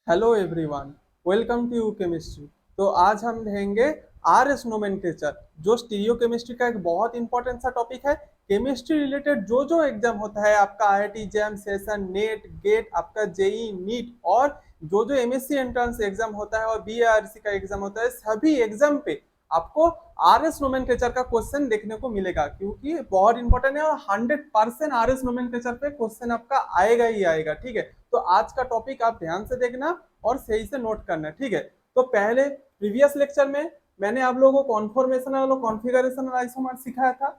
Hello everyone, welcome to you chemistry. तो आज हम लेंगे आर एस नोमेनक्लेचर, जो स्टीरियो केमिस्ट्री का एक बहुत इंपॉर्टेंट सा टॉपिक है। केमिस्ट्री रिलेटेड जो जो एग्जाम होता है, आपका IIT JAM, session, NET, GATE, आपका जेई, नीट और जो जो एमएससी एंट्रेंस एग्जाम होता है और बीआरसी का एग्जाम होता है, सभी एग्जाम पे आपको आर एस नोमेनक्लेचर का क्वेश्चन देखने को मिलेगा, क्योंकि बहुत इंपॉर्टेंट है और 100% आर एस नोमेनक्लेचर पे क्वेश्चन आपका आएगा ही आएगा। ठीक है, तो आज का टॉपिक आप ध्यान से देखना और सही से नोट करना। ठीक है, तो पहले प्रीवियस लेक्चर में मैंने आप लोगों को कॉन्फॉर्मेशनल और कॉन्फ़िगरेशनल आइसोमर सिखाया था।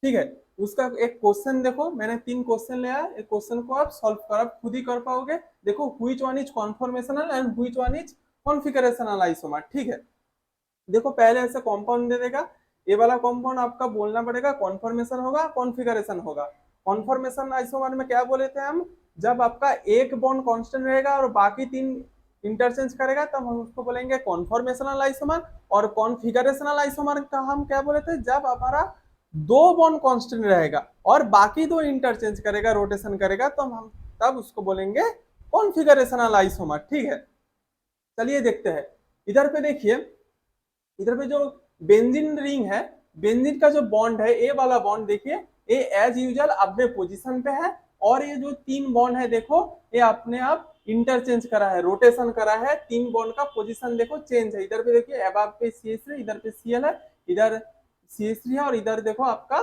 ठीक है, उसका एक क्वेश्चन देखो, मैंने 3 क्वेश्चन लिया है। एक क्वेश्चन को आप सॉल्व कर, आप खुद ही कर पाओगे। देखो, which one is conformational and which one is configurational isomer. ठीक है, देखो पहले ऐसे कॉम्पाउंड दे देगा, ये वाला कॉम्पाउंड आपका बोलना पड़ेगा कॉन्फॉर्मेशन होगा, कॉन्फ़िगरेशन होगा। कॉन्फॉर्मेशन आइसोमर में क्या बोले थे हम, जब आपका एक बॉन्ड कांस्टेंट रहेगा और बाकी 3 इंटरचेंज करेगा तब हम उसको बोलेंगे कॉन्फॉर्मेशनल आइसोमर। और कॉन्फ़िगरेशनल आइसोमर का हम क्या बोले थे, जब हमारा 2 बॉन्ड कांस्टेंट रहेगा और बाकी 2 इंटरचेंज करेगा, रोटेशन करेगा, तो हम तब उसको बोलेंगे कॉन्फ़िगरेशनल आइसोमर। ठीक है, चलिए देखते हैं। इधर पे देखिए, इधर पे जो बेंजीन रिंग है, बेंजीन का जो बॉन्ड है, ए वाला बॉन्ड देखिए, ये एज यूजुअल अपने पोजीशन पे है। और ये जो 3 बॉन्ड है देखो, ये अपने आप इंटरचेंज करा है, रोटेशन करा है। 3 बॉन्ड का पोजीशन देखो चेंज है। इधर पे देखिए अब पे CH3, इधर पे Cl है, इधर CH3 है और इधर देखो आपका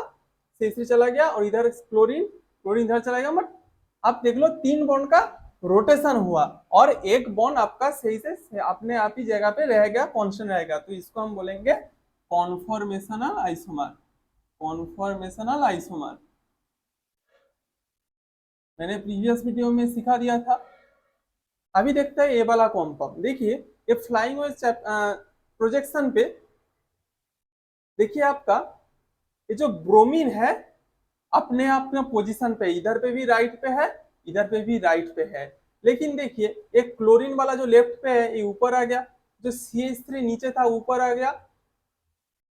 CH3 चला गया और इधर क्लोरीन, क्लोरीन इधर चला गया। बट आप देख लो 3 बॉन्ड का रोटेशन हुआ और एक बॉन्ड आपका सही से अपने आप ही जगह पे रह गया, कांस्टेंट रहेगा, तो इसको हम बोलेंगे कॉन्फॉर्मेशनल आइसोमर। कॉन्फॉर्मेशनल आइसोमर मैंने प्रीवियस वीडियो में सिखा दिया था। अभी देखते हैं ये वाला कॉम्पाउंड। देखिए, ये फ्लाइंग वेज प्रोजेक्शन पे देखिए आपका ये जो ब्रोमीन है अपने आप में पोजीशन पे, इधर पे भी राइट पे है, इधर पे भी राइट पे है। लेकिन देखिए एक क्लोरीन वाला जो लेफ्ट पे है ये ऊपर आ गया, जो CH3 नीचे था ऊपर आ गया,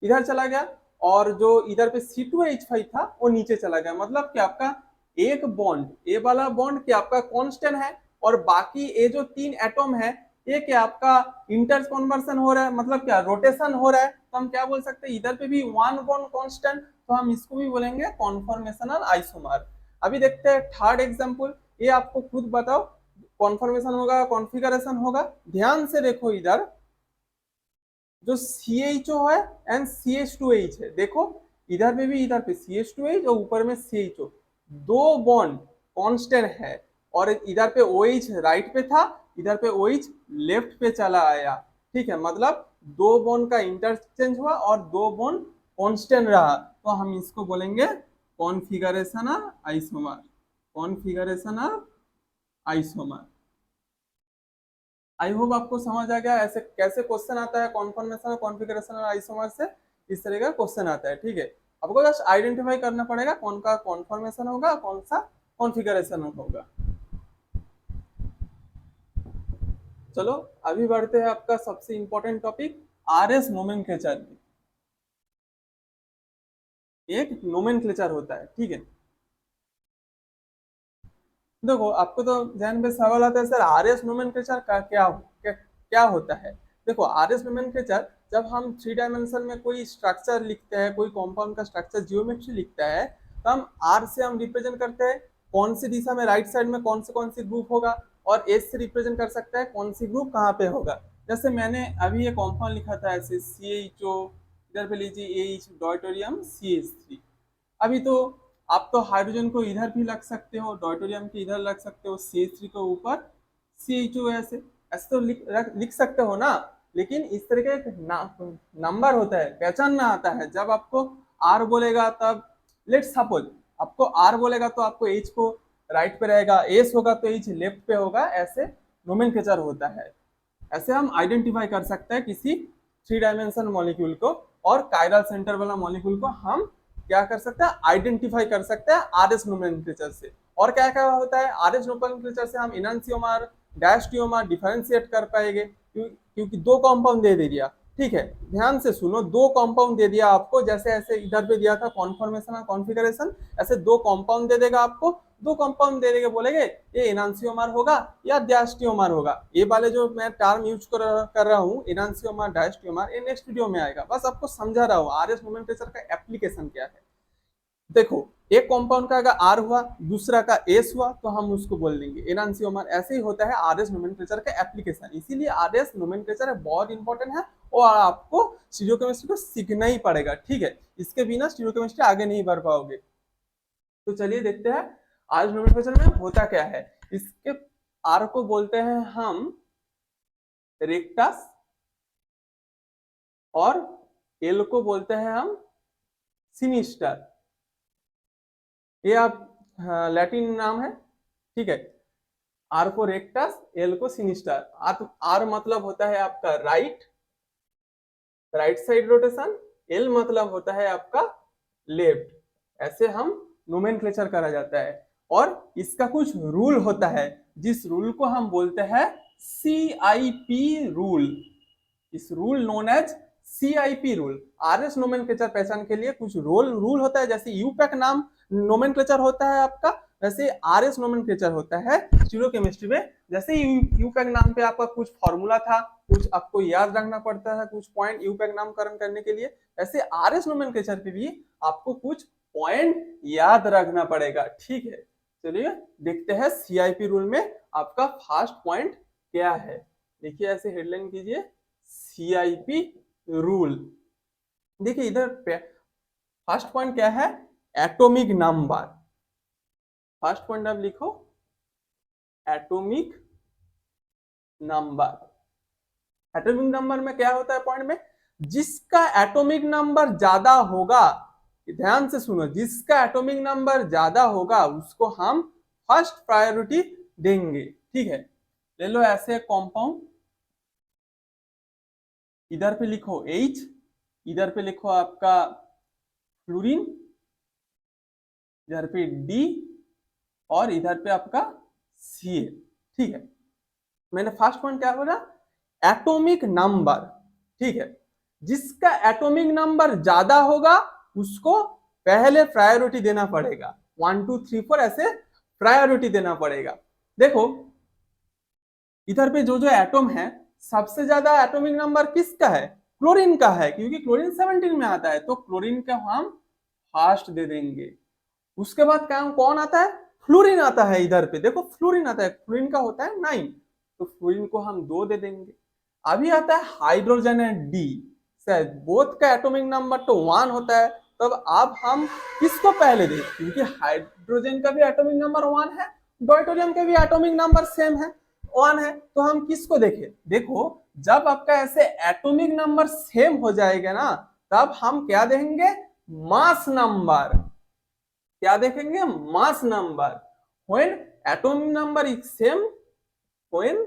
इधर चला गया, और जो इधर पे C2H5 था वो नीचे चला गया। मतलब कि आपका एक बॉन्ड, ए वाला बॉन्ड क्या आपका कांस्टेंट है और बाकी ये जो 3 एटम है ये क्या आपका इंटर कन्वर्सन हो रहा है, मतलब क्या रोटेशन हो रहा है। तो हम क्या बोल सकते हैं, इधर पे भी 1 बॉन्ड कांस्टेंट, तो हम इसको भी बोलेंगे कॉन्फॉर्मेशनल आइसोमर। अभी देखते हैं थर्ड एग्जांपल। ये आपको खुद बताओ, कॉन्फॉर्मेशन होगा कॉन्फ़िगरेशन होगा। ध्यान से देखो, इधर जो CHO है एंड CH2H है, देखो इधर पे भी, इधर पे CH2H और ऊपर में CHO, 2 बॉन्ड कांस्टेंट है। और इधर पे OH राइट पे था, इधर पे OH लेफ्ट पे चला आया। ठीक है, मतलब 2 बॉन्ड का इंटरचेंज हुआ और 2 बॉन्ड कांस्टेंट रहा, तो हम इसको बोलेंगे configurational isomer. Configurational isomer. I hope आपको समझ आ गया ऐसे कैसे क्वेश्चन आता है कॉन्फॉर्मेशन और कॉन्फ़िगरेशन और आइसोमर से। इस तरह का क्वेश्चन आता है। ठीक है, आपको जस्ट आइडेंटिफाई करना पड़ेगा कौन का कॉन्फॉर्मेशन होगा, कौन सा कॉन्फ़िगरेशन होगा। चलो अभी बढ़ते हैं आपका सबसे इंपॉर्टेंट टॉपिक, आरएस नोमेनक्लेचर में। एक नोमेनक्लेचर होता है। ठीक है, देखो आपको तो ध्यान में सवाल आता है, सर आरएस नोमेनक्लेचर का क्या होता है। देखो आरएस नोमेनक्लेचर, जब हम 3 डायमेंशन में कोई स्ट्रक्चर लिखते हैं, कोई कंपाउंड का स्ट्रक्चर जियोमेट्री लिखता है, तो हम आर से हम रिप्रेजेंट करते हैं कौन सी दिशा में, राइट साइड में कौन सी ग्रुप होगा, और एस से रिप्रेजेंट कर सकता है कौन सी ग्रुप कहाँ पे होगा। जैसे मैंने अभी ये कॉम्पाउंड लिखा था ऐसे CHO, इधर पे लीजिए एच डॉयटोरियम CH3। अभी तो आप तो हाइड्रोजन को इधर भी लग सकते हो, डॉयटोरियम के इधर लग सकते हो, CH3 को ऊपर, CHO ऐसे ऐसे तो लिख सकते हो ना। लेकिन इस तरह का एक नंबर होता है, पहचानना आता है। जब आपको आर बोलेगा तब, लेट सपोज आपको आर बोलेगा तो आपको एच को राइट पे रहेगा, एस होगा तो एच लेफ्ट पे होगा, ऐसे नोमेनक्लेचर होता है। ऐसे हम आइडेंटिफाई कर सकते हैं किसी 3 डायमेंशन मॉलिक्यूल को, और कायरल सेंटर वाला मॉलिक्यूल को हम क्या कर सकते हैं, आइडेंटिफाई कर सकते हैं आरएस नोमेनक्लेचर से। और क्या क्या होता है आरएस नोमेनक्लेचर से, हम इनैंसियोमर, डायस्टियोमर डिफरेंशिएट कर पाएंगे, क्योंकि 2 कंपाउंड दे दिया, ठीक है, ध्यान से सुनो, दो कंपाउंड दे दिया आपको, जैसे ऐसे इधर पे दिया था कॉन्फॉर्मेशन और कॉन्फ़िगरेशन, ऐसे दो कंपाउंड दे देगा आपको, दो कंपाउंड दे देके बोलेंगे ये एनांसियोमर होगा या डायस्टियोमर होगा। ये वाले जो मैं टर्म यूज कर रहा हूँ एनांसियोमर डायस्टियोमर, ये नेक्स्ट वीडियो में आएगा, बस आपको समझा रहा हूँ आरएस नोमेनक्लेचर का एप्लीकेशन क्या है। देखो, एक कंपाउंड का अगर आर हुआ दूसरा का एस हुआ तो हम उसको बोल देंगे एनांसियोमर। ऐसे ही होता है आरएस नोमेनक्लेचर का एप्लीकेशन, इसीलिए आरएस नोमेनक्लेचर बहुत इंपॉर्टेंट है और आपको स्टीरियोकेमिस्ट्री को सीखना ही पड़ेगा। ठीक है, इसके बिना स्टीरियोकेमिस्ट्री आगे नहीं बढ़ पाओगे। तो चलिए देखते हैं आरएस नोमेनक्लेचर में होता क्या है। इसके आर को बोलते हैं हम रेक्टस और एल को बोलते हैं हम सिनिस्टर। ये आप लैटिन नाम है, ठीक है। आर को रेक्टस, एल को सिनिस्टर। आर मतलब होता है आपका राइट साइड रोटेशन, एल मतलब होता है आपका लेफ्ट। ऐसे हम नोमेनक्लेचर करा जाता है और इसका कुछ रूल होता है जिस रूल को हम बोलते हैं CIP रूल। इस rule known as CIP rule. RS nomenclature पहचान के लिए कुछ रूल होता है, जैसे यूपैक नाम नोमेनक्लेचर होता है आपका, वैसे आरएस नोमेनक्लेचर होता है स्टीरियोकेमिस्ट्री में। जैसे यूपैक नाम पे आपका कुछ फॉर्मूला था, कुछ आपको याद रखना पड़ता है, कुछ पॉइंट यूपैक नामकरण करने के लिए, ऐसे आरएस नोमेनक्लेचर पे भी आपको कुछ पॉइंट याद रखना पड़ेगा। ठीक है, चलिए देखते हैं CIP रूल में आपका फर्स्ट पॉइंट क्या है। देखिए ऐसे हेडलाइन कीजिए CIP रूल। देखिए इधर पे फर्स्ट पॉइंट क्या है, एटॉमिक नंबर। फर्स्ट पॉइंट आप लिखो एटॉमिक नंबर। एटॉमिक नंबर में क्या होता है पॉइंट में, जिसका एटॉमिक नंबर ज्यादा होगा, ध्यान से सुनो, जिसका एटॉमिक नंबर ज्यादा होगा उसको हम फर्स्ट प्रायोरिटी देंगे। ठीक है, ले लो ऐसे कंपाउंड, इधर पे लिखो H, इधर पे लिखो आपका फ्लोरीन, इधर पे D और इधर पे आपका Ca। ठीक है, मैंने फर्स्ट पॉइंट क्या बोला, एटॉमिक नंबर। ठीक है, जिसका एटॉमिक नंबर ज्यादा होगा उसको पहले प्रायोरिटी देना पड़ेगा, 1 2 3 4 ऐसे प्रायोरिटी देना पड़ेगा। देखो इधर पे जो जो एटम है सबसे ज्यादा एटॉमिक नंबर किसका है, क्लोरीन का है, क्योंकि क्लोरीन 17 में आता है, तो क्लोरीन का हम फर्स्ट दे देंगे। उसके बाद क्या कौन आता है, फ्लोरीन आता है। इधर पे देखो फ्लोरीन आता है, फ्लोरीन का होता है 9, तो फ्लोरीन को हम 2 दे देंगे। अभी आता है हाइड्रोजन एंड डी, शायद बोथ का एटॉमिक नंबर तो 1 होता है, तब अब हम किसको पहले दें, क्योंकि हाइड्रोजन का भी एटॉमिक नंबर 1 है, ड्यूटेरियम का भी एटॉमिक नंबर सेम है 1 है, तो हम किसको देखें। देखो जब आपका ऐसे एटॉमिक नंबर सेम हो जाएगा ना, तब हम क्या देंगे, मास नंबर। क्या देखेंगे, mass number. when atomic number is same, when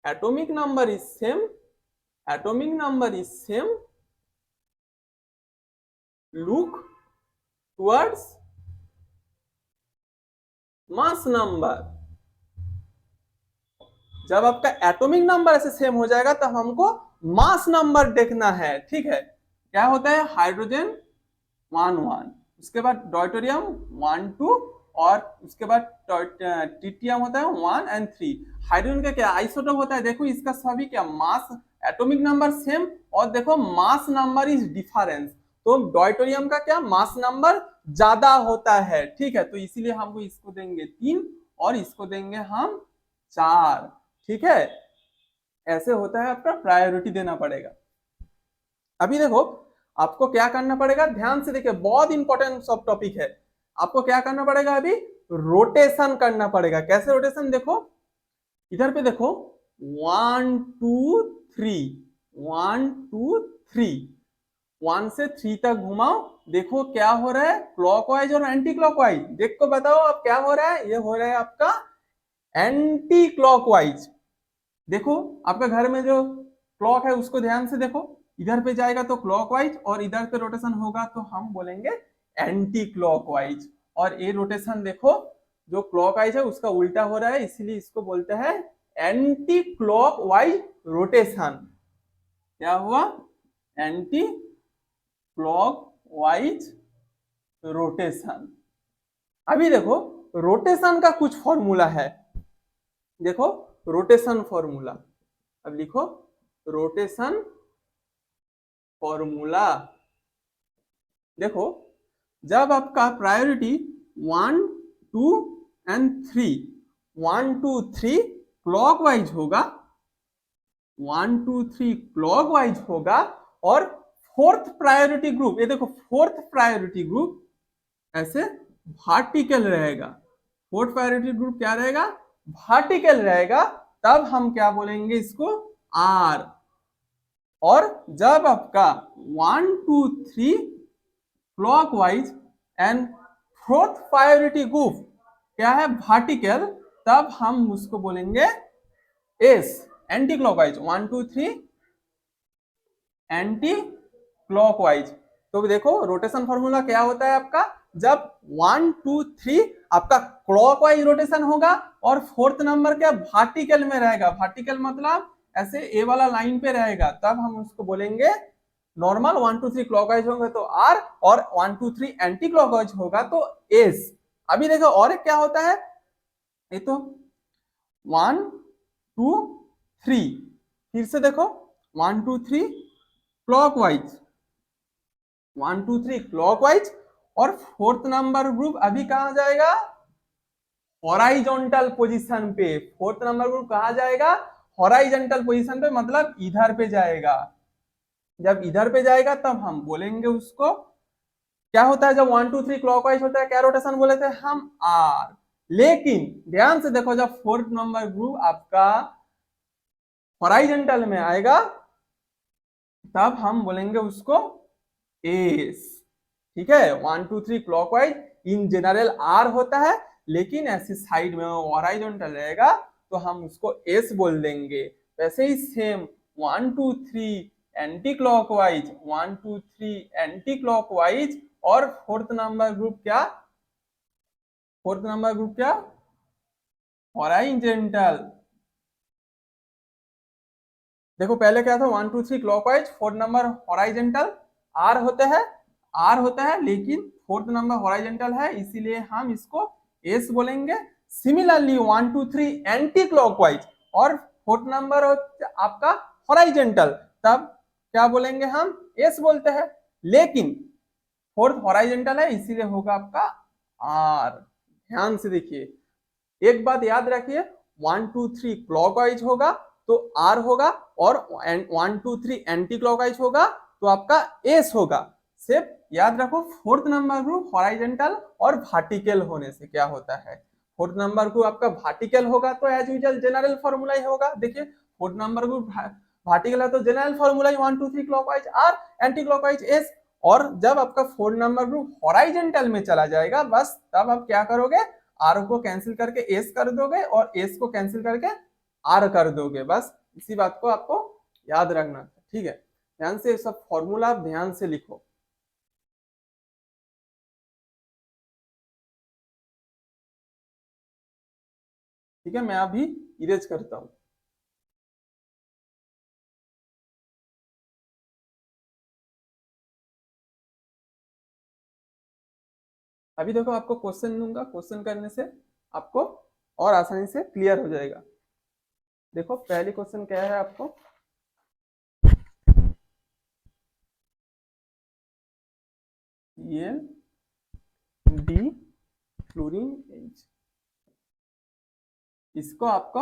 atomic number is same, atomic number is same, look towards mass number। जब आपका एटॉमिक नंबर ऐसे सेम हो जाएगा तब हमको मास नंबर देखना है। ठीक है, क्या होता है, हाइड्रोजन 1 1, उसके बाद ड्यूटेरियम 1 2 और उसके बाद ट्रिटियम होता है 1 और 3। हाइड्रोजन का क्या आइसोटोप होता है, देखो इसका सभी क्या मास एटॉमिक नंबर सेम और देखो मास नंबर इज डिफरेंस, तो ड्यूटेरियम का क्या मास नंबर ज्यादा होता है। ठीक है, तो इसीलिए हमको इसको देंगे 3 और इसको देंगे हम 4। ठीक है, ऐसे होता है, आपका प्रायोरिटी देना पड़ेगा। अभी देखो आपको क्या करना पड़ेगा, ध्यान से देखिए, बहुत इंपॉर्टेंट सब टॉपिक है। आपको क्या करना पड़ेगा, अभी रोटेशन करना पड़ेगा। कैसे रोटेशन, देखो इधर पे देखो 1 2 3, 1 2 3, 1 से 3 तक घुमाओ, देखो क्या हो रहा है, क्लॉकवाइज और एंटी क्लॉकवाइज। देख को बताओ अब क्या हो रहा है, ये हो रहा है आपका एंटी क्लॉकवाइज। देखो आपका घर में जो क्लॉक है उसको ध्यान से देखो, इधर पे जाएगा तो क्लॉकवाइज और इधर पे रोटेशन होगा तो हम बोलेंगे एंटी क्लॉकवाइज। और ये रोटेशन देखो जो क्लॉकवाइज है उसका उल्टा हो रहा है, इसीलिए इसको बोलते हैं एंटी क्लॉकवाइज रोटेशन। क्या हुआ, एंटी क्लॉकवाइज रोटेशन। अभी देखो रोटेशन का कुछ फॉर्मूला है, देखो रोटेशन फॉर्मूला, अब लिखो रोटेशन फॉर्मूला। देखो जब आपका प्रायोरिटी 1 2 एंड 3 1 2 3 क्लॉकवाइज होगा, 1 2 3 क्लॉकवाइज होगा, और फोर्थ प्रायोरिटी ग्रुप, ये देखो फोर्थ प्रायोरिटी ग्रुप ऐसे वर्टिकल रहेगा, फोर्थ प्रायोरिटी ग्रुप क्या रहेगा, वर्टिकल रहेगा, तब हम क्या बोलेंगे इसको, आर। और जब आपका 1 2 3 clockwise and fourth priority group क्या है, वर्टिकल, तब हम उसको बोलेंगे S, anti clockwise. 1 2 3 anti clockwise. तो देखो रोटेशन फॉर्मूला क्या होता है आपका, जब 1 2 3 आपका क्लॉकवाइज रोटेशन होगा और फोर्थ नंबर क्या वर्टिकल में रहेगा, वर्टिकल मतलब ऐसे ए वाला लाइन पे रहेगा, तब हम उसको बोलेंगे नॉर्मल। 1 2 3 क्लॉकवाइज होगा तो आर, और 1 2 3 एंटी क्लॉकवाइज होगा तो एस। अभी देखो और एक क्या होता है, ये तो 1 2 3, फिर से देखो 1 2 3 क्लॉकवाइज, 1 2 3 क्लॉकवाइज, और फोर्थ नंबर ग्रुप अभी कहा जाएगा, हॉराइजॉन्टल पोजीशन पे। फोर्थ नंबर ग्रुप कहा जाएगा, हॉराइजॉन्टल पोजीशन पे, मतलब इधर पे जाएगा। जब इधर पे जाएगा तब हम बोलेंगे उसको क्या होता है, जब 1 2 3 क्लॉकवाइज होता है क्या रोटेशन बोले थे हम, आर। लेकिन ध्यान से देखो जब फोर्थ नंबर ग्रुप आपका हॉराइजॉन्टल में आएगा तब हम बोलेंगे उसको एस। ठीक है, 1 2 3 क्लॉकवाइज इन जनरल आर होता है, लेकिन ऐसी साइड में हॉराइजॉन्टल रहेगा तो हम उसको एस बोल देंगे। वैसे ही same 1 2 3 anti clockwise, 1 2 3 anti clockwise, और फोर्थ नंबर ग्रुप क्या, फोर्थ नंबर ग्रुप क्या, हॉराइजॉन्टल। देखो पहले क्या था, 1 2 3 clockwise, fourth number horizontal, R होते हैं, आर होता है, लेकिन फोर्थ नंबर हॉराइजॉन्टल है इसीलिए हम इसको एस बोलेंगे। सिमिलरली 1 2 3 एंटी क्लॉकवाइज और फोर्थ नंबर आपका हॉराइजॉन्टल, तब क्या बोलेंगे हम, एस बोलते हैं, लेकिन फोर्थ हॉराइजॉन्टल है इसीलिए होगा आपका आर। ध्यान से देखिए, एक बात याद रखिए, 1 2 3 क्लॉकवाइज होगा तो आर होगा, और 1 2 3 एंटी क्लॉकवाइज होगा तो आपका एस होगा। सिर्फ याद रखो फोर्थ नंबर ग्रुप हॉराइजॉन्टल और वर्टिकल होने से क्या होता है, फोर्थ नंबर ग्रुप आपका वर्टिकल होगा तो एज यूजुअल जनरल फॉर्मूला ही होगा। देखिए फोर्थ नंबर ग्रुप वर्टिकल है तो जनरल फॉर्मूला ही 1 2 3 clockwise R, anticlockwise S. और जब आपका फोर्थ नंबर ग्रुप हॉराइजॉन्टल में चला जाएगा बस तब आप क्या करोगे, आर को कैंसिल करके एस कर दोगे और एस को कैंसिल करके आर कर दोगे। बस इसी बात को आपको याद रखना, ठीक है। ध्यान से सब फॉर्मूला आप ध्यान से लिखो। ठीक है, मैं अभी इरेज करता हूं। अभी देखो आपको क्वेश्चन दूंगा, क्वेश्चन करने से आपको और आसानी से क्लियर हो जाएगा। देखो पहली क्वेश्चन क्या है आपको, ये डी फ्लोरीन एच, इसको आपको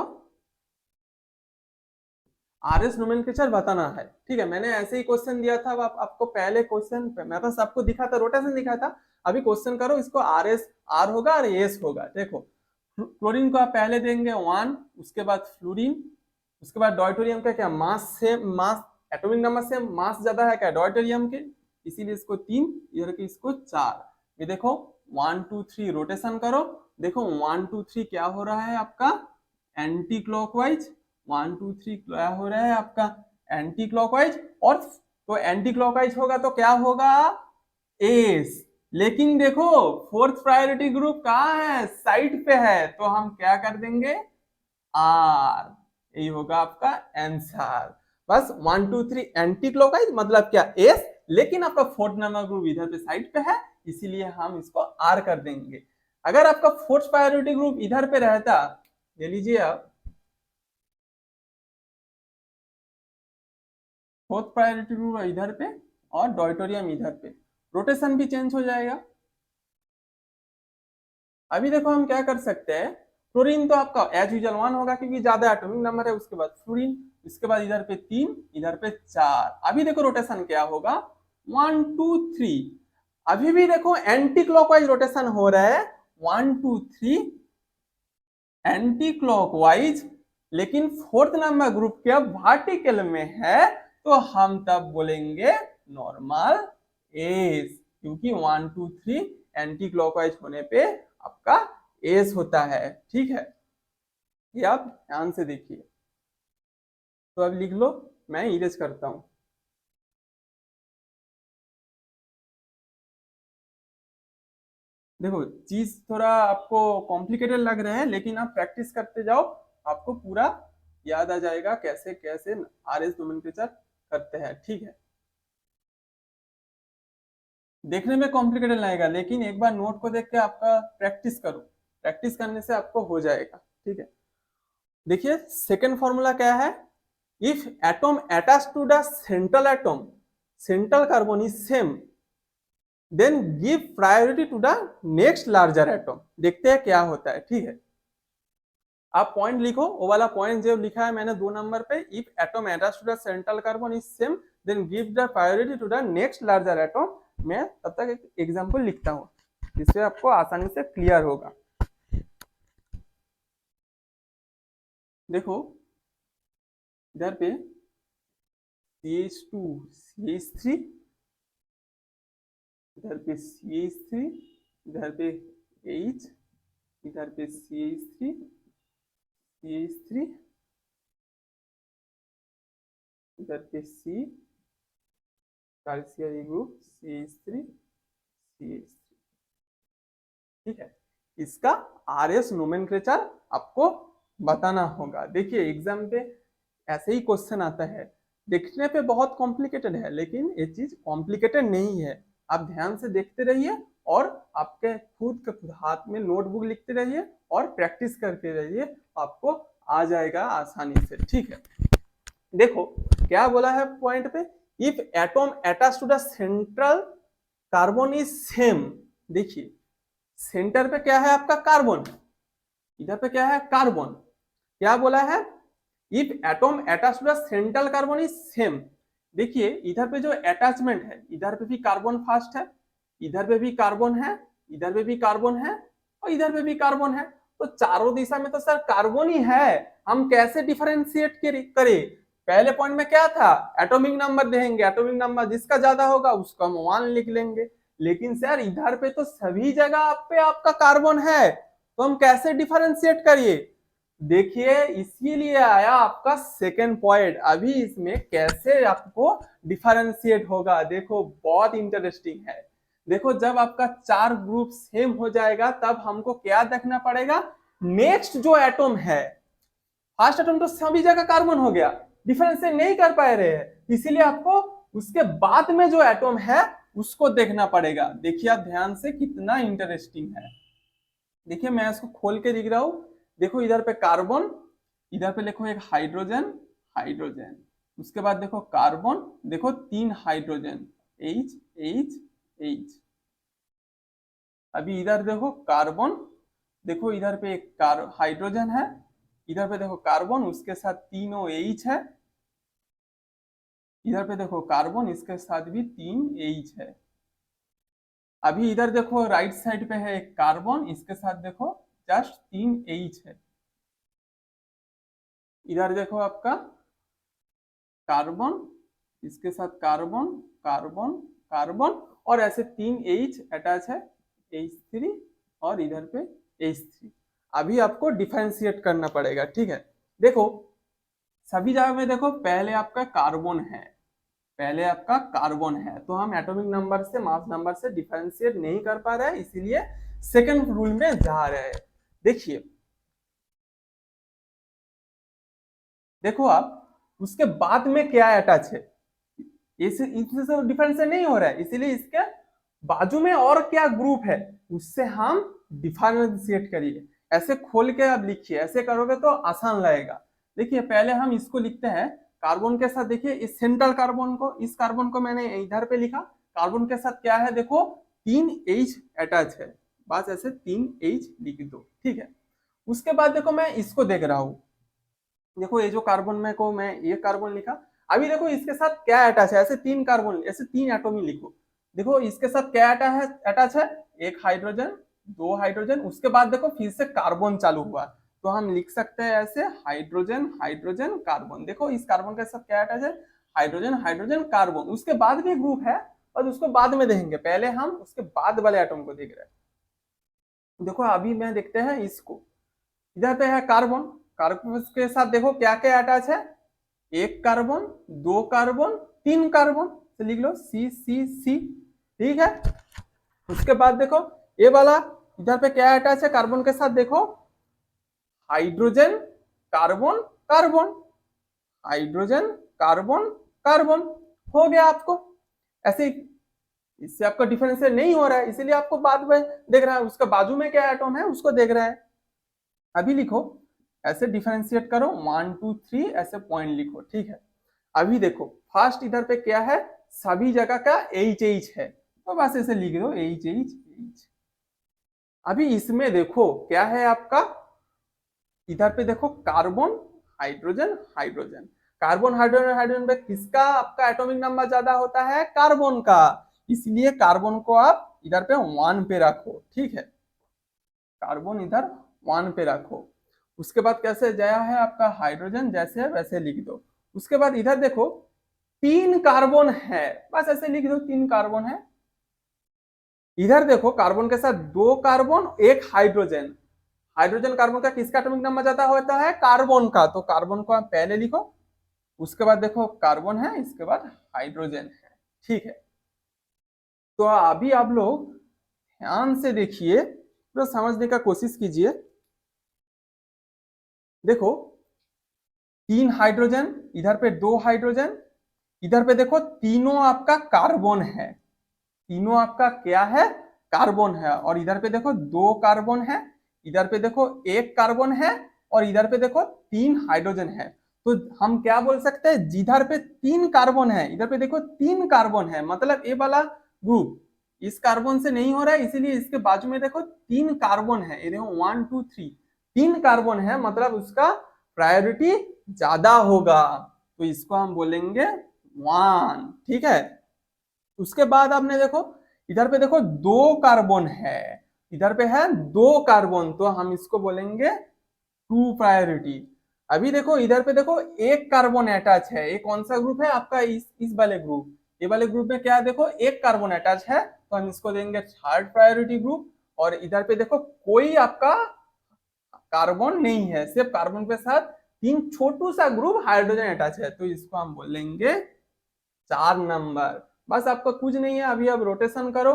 आरएस नोमेनक्लेचर बताना है। ठीक है, मैंने ऐसे ही क्वेश्चन दिया था, अब आपको पहले क्वेश्चन मैं बस आपको दिखा था, रोटेशन दिखा था। अभी क्वेश्चन करो, इसको आरएस आर होगा और एस होगा। देखो क्लोरीन को आप पहले देंगे 1, उसके बाद फ्लोरीन, उसके बाद डॉयटोरियम का क्या मास से, मास एटॉमिक नंबर से मास ज्यादा है क्या डॉयटोरियम के, इसीलिए इसको 3, इधर के इसको 4। ये देखो 1 2 3 रोटेशन करो, देखो 1 2 3 क्या हो रहा है आपका एंटी क्लॉकवाइज, 1 2 3 क्या हो रहा है आपका एंटी क्लॉकवाइज, और तो एंटी क्लॉकवाइज होगा तो क्या होगा एस। लेकिन देखो फोर्थ प्रायोरिटी ग्रुप कहाँ है, साइड पे है, तो हम क्या कर देंगे आर, यही होगा आपका आंसर। बस 1 2 3 एंटी क्लॉकवाइज मतलब क्या एस, लेकिन आपका फोर्थ नंबर ग्रुप इधर पे साइड पे है, इसीलिए हम इसको आर कर देंगे। अगर आपका फोर्थ प्रायोरिटी ग्रुप इधर पे रहता, ले लीजिए आप फोर्थ प्रायोरिटी ग्रुप इधर पे और डॉयटोरियम इधर पे, रोटेशन भी चेंज हो जाएगा। अभी देखो हम क्या कर सकते हैं, फ्लोरीन तो आपका एज यूजल 1 होगा क्योंकि ज्यादा एटॉमिक नंबर है, उसके बाद फ्लोरीन, इसके बाद इधर पे 3, इधर पे 4। अभी देखो रोटेशन क्या होगा, 1 2 3। अभी भी देखो एंटी क्लॉकवाइज रोटेशन हो रहा है, 1 2 3 एंटी क्लॉकवाइज, लेकिन फोर्थ नंबर ग्रुप के वर्टिकल में है, तो हम तब बोलेंगे नॉर्मल एस, क्योंकि 1 2 3 एंटी क्लॉकवाइज होने पे आपका एस होता है। ठीक है, ये आप ध्यान से देखिए। तो अब लिख लो, मैं इरेज करता हूं। देखो चीज थोड़ा आपको कॉम्प्लिकेटेड लग रहा है, लेकिन आप प्रैक्टिस करते जाओ, आपको पूरा याद आ जाएगा कैसे कैसे आर एस नोमेनक्लेचर करते हैं। ठीक है, देखने में कॉम्प्लिकेटेड लगेगा, लेकिन एक बार नोट को देख के आपका प्रैक्टिस करो, प्रैक्टिस करने से आपको हो जाएगा। ठीक है, देखिए सेकेंड फॉर्मूला क्या है, if atom attach to the central atom, central carbon is same, then give priority to the next larger atom. देखते हैं क्या होता है। ठीक है, आप पॉइंट लिखो, वो वाला पॉइंट जो लिखा है मैंने 2 नंबर पे, if atom attach to the central carbon is same then give the priority to the next larger atom. मैं तब तक एक एग्जांपल लिखता हूँ, जिससे आपको आसानी से क्लियर होगा। देखो इधर पे CH2 CH3, इधर पे CH3, इधर पे H, इधर पे CH3 CH3, इधर पे C, tertiary group CH3 CH3। ठीक है, इसका आरएस नोमेनक्लेचर आपको बताना होगा। देखिए एग्जाम पे ऐसे ही क्वेश्चन आता है, देखने पे बहुत कॉम्प्लिकेटेड है, लेकिन ये चीज कॉम्प्लिकेटेड नहीं है। आप ध्यान से देखते रहिए और आपके खुद के खुद हाथ में नोटबुक लिखते रहिए और प्रैक्टिस करते रहिए, आपको आ जाएगा आसानी से। ठीक है, देखो क्या बोला है पॉइंट पे, if atom attach to the central carbon is same. देखिए सेंटर पे क्या है आपका कार्बन, इधर पे क्या है कार्बन, क्या बोला है, if atom attach to the central carbon is same. देखिए इधर पे जो अटैचमेंट है, इधर पे भी कार्बन फर्स्ट है, इधर पे भी कार्बन है, इधर पे भी कार्बन है और इधर पे भी कार्बन है, तो चारों दिशा में तो सर कार्बन ही है। हम कैसे डिफरेंशिएट करें, पहले पॉइंट में क्या था, एटॉमिक नंबर देंगे, एटॉमिक नंबर जिसका ज्यादा होगा उसका हम 1 लिख लेंगे, लेकिन सर इधर पे तो सभी जगह पे आपका कार्बन है, तो हम कैसे डिफरेंशिएट करिए। देखिए इसीलिए आया आपका सेकेंड पॉइंट, अभी इसमें कैसे आपको डिफरेंशिएट होगा, देखो बहुत इंटरेस्टिंग है। देखो जब आपका 4 ग्रुप सेम हो जाएगा, तब हमको क्या देखना पड़ेगा, नेक्स्ट जो एटम है, फर्स्ट एटम तो सभी जगह कार्बन हो गया, डिफरेंशिएट नहीं कर पा रहे हैं, इसीलिए आपको उसके बाद में जो एटम है उसको देखना पड़ेगा। देखिए आप ध्यान से, कितना इंटरेस्टिंग है। देखिए मैं इसको खोल के दिख रहा हूं, देखो इधर पे कार्बन, इधर पे लिखो एक हाइड्रोजन, हाइड्रोजन, उसके बाद देखो कार्बन, देखो 3 हाइड्रोजन, H H H। अभी इधर देखो कार्बन, देखो इधर पे एक हाइड्रोजन है, इधर पे देखो कार्बन, उसके साथ तीनों H है, इधर पे देखो कार्बन, इसके साथ भी 3 H है। अभी इधर देखो राइट साइड पे है एक कार्बन, इसके साथ देखो जस्ट 3 H है। इधर देखो आपका कार्बन, इसके साथ कार्बन कार्बन कार्बन, और ऐसे 3 H अटैच है, H3, और इधर पे H3। अभी आपको डिफरेंशिएट करना पड़ेगा। ठीक है, देखो सभी जगह में देखो पहले आपका कार्बन है, पहले आपका कार्बन है, तो हम एटॉमिक नंबर से मास नंबर से डिफरेंशिएट नहीं कर पा रहे हैं, इसीलिए सेकंड रूल में जा रहे हैं। देखिए देखो आप उसके बाद में क्या अटैच है, इससे तो डिफरेंस नहीं हो रहा है, इसीलिए इसके बाजू में और क्या ग्रुप है उससे हम डिफरेंशिएट करिए। ऐसे खोल के आप लिखिए, ऐसे करोगे तो आसान लगेगा। देखिए पहले हम इसको लिखते हैं कार्बन के साथ। देखिए इस सेंट्रल कार्बन को, इस कार्बन को मैंने इधर पे लिखा, कार्बन के साथ क्या है देखो 3H अटैच है, बस ऐसे 3H लिख दो, ठीक है। उसके बाद देखो मैं इसको देख रहा हूँ, देखो ये जो कार्बन में को मैं ये कार्बन लिखा, अभी देखो इसके साथ क्या अटैच है, ऐसे 3 कार्बन, ऐसे 3 एटम ही लिखो। देखो इसके साथ क्या अटैच है, एक हाइड्रोजन, 2 हाइड्रोजन, उसके बाद देखो फिर से कार्बन चालू हुआ, तो हम लिख सकते हैं ऐसे हाइड्रोजन हाइड्रोजन कार्बन। देखो इस कार्बन के साथ क्या अटैच है, हाइड्रोजन हाइड्रोजन कार्बन। उसके बाद भी ग्रुप है और उसको बाद में देखेंगे, पहले हम उसके बाद वाले एटम को देख रहे हैं। देखो अभी मैं देखते हैं इसको, इधर पे है कार्बन, कार्बन के साथ देखो क्या क्या अटैच है, एक कार्बन, 2 कार्बन, 3 कार्बन, तो लिख लो सी सी सी, ठीक है। उसके बाद देखो ये वाला इधर पे क्या अटैच है कार्बन के साथ, देखो hydrogen carbon carbon, hydrogen carbon carbon, हो गया आपको। ऐसे इससे आपका डिफरेंस नहीं हो रहा है, इसीलिए आपको बाद में देख रहा है, उसका बाजू में क्या एटम है उसको देख रहा है। अभी लिखो, ऐसे डिफरेंशिएट करो 1 2 3, ऐसे पॉइंट लिखो, ठीक है। अभी देखो फर्स्ट इधर पे क्या है, सभी जगह का एच एच है, तो बस ऐसे लिख दो एच एच एच। अभी इसमें देखो क्या है आपका, इधर पे देखो carbon hydrogen hydrogen, carbon hydrogen hydrogen पे किसका आपका एटॉमिक नंबर ज्यादा होता है, कार्बन का, इसलिए कार्बन को आप इधर पे 1 पे रखो, ठीक है। कार्बन इधर 1 पे रखो। उसके बाद कैसे जया है आपका हाइड्रोजन, जैसे है वैसे लिख दो। उसके बाद इधर देखो 3 कार्बन है, बस ऐसे लिख दो 3 कार्बन है। इधर देखो कार्बन के साथ 2 कार्बन, एक हाइड्रोजन, हाइड्रोजन कार्बन का किसका एटॉमिक नंबर ज्यादा होता है, कार्बन का, तो कार्बन को आप पहले लिखो। उसके बाद देखो कार्बन है, इसके बाद हाइड्रोजन है, ठीक है। तो अभी आप लोग ध्यान से देखिए, पूरा समझने का कोशिश कीजिए। देखो 3 हाइड्रोजन, इधर पे 2 हाइड्रोजन, इधर पे देखो तीनों आपका कार्बन है, तीनों आपका क्या है, कार्बन है। और इधर पे देखो 2 कार्बन है, इधर पे देखो 1 कार्बन है, और इधर पे देखो 3 हाइड्रोजन है। तो हम क्या बोल सकते हैं, जिधर पे 3 कार्बन है इधर पे देखो 3 कार्बन है, मतलब ये वाला ग्रुप इस कार्बन से नहीं हो रहा है, इसीलिए इसके बाजू में देखो 3 कार्बन है, ये देखो 1 2 3, 3 कार्बन है, मतलब उसका प्रायोरिटी ज्यादा होगा, तो इसको हम बोलेंगे 1, ठीक है। उसके बाद आपने देखो इधर पे देखो 2 कार्बन है, इधर पे है 2 कार्बन, तो हम इसको बोलेंगे 2 प्रायोरिटी। अभी देखो इधर पे देखो 1 कार्बन अटैच है, ये कौन सा ग्रुप है आपका, इस वाले ग्रुप, ये वाले ग्रुप में क्या है देखो 1 कार्बन अटैच है, तो हम इसको देंगे 3rd प्रायोरिटी ग्रुप। और इधर पे देखो कोई आपका कार्बन नहीं है, सिर्फ कार्बन के साथ 3 छोटू सा ग्रुप हाइड्रोजन अटैच है, तो इसको हम बोलेंगे 4 नंबर। बस आपका कुछ नहीं है, अभी आप रोटेशन करो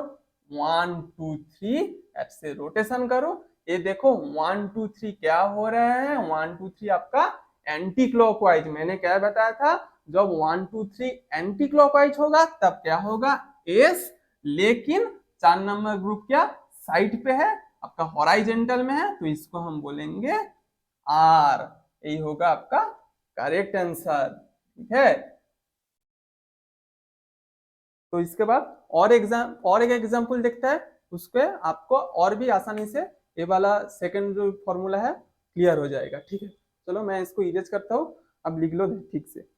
1 2 3, ऐसे रोटेशन करो। ये देखो 1 2 3 क्या हो रहा है, 1 2 3 आपका एंटी क्लॉकवाइज, मैंने क्या बताया था, जब 1 2 3 एंटी क्लॉकवाइज होगा तब क्या होगा एस, लेकिन 4 नंबर ग्रुप क्या साइड पे है आपका, हॉराइजेंटल में है, तो इसको हम बोलेंगे आर। यही होगा आपका करेक्ट आंसर, ठीक है। तो इसके बाद और एक एग्जाम्पल देखता है, उसके आपको और भी आसानी से ये वाला सेकंड जो फॉर्मूला है क्लियर हो जाएगा, ठीक है। चलो मैं इसको इरेज करता हूँ, अब लिख लो ठीक से।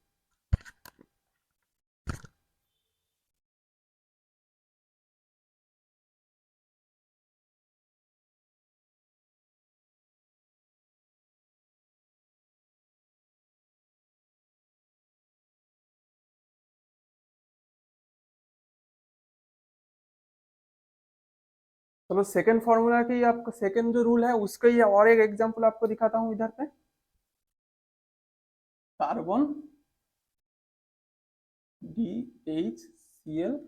चलो सेकंड फॉर्मूला की आपको सेकंड जो रूल है उसका ही और एक एग्जांपल आपको दिखाता हूँ इधर पे। Carbon DHCl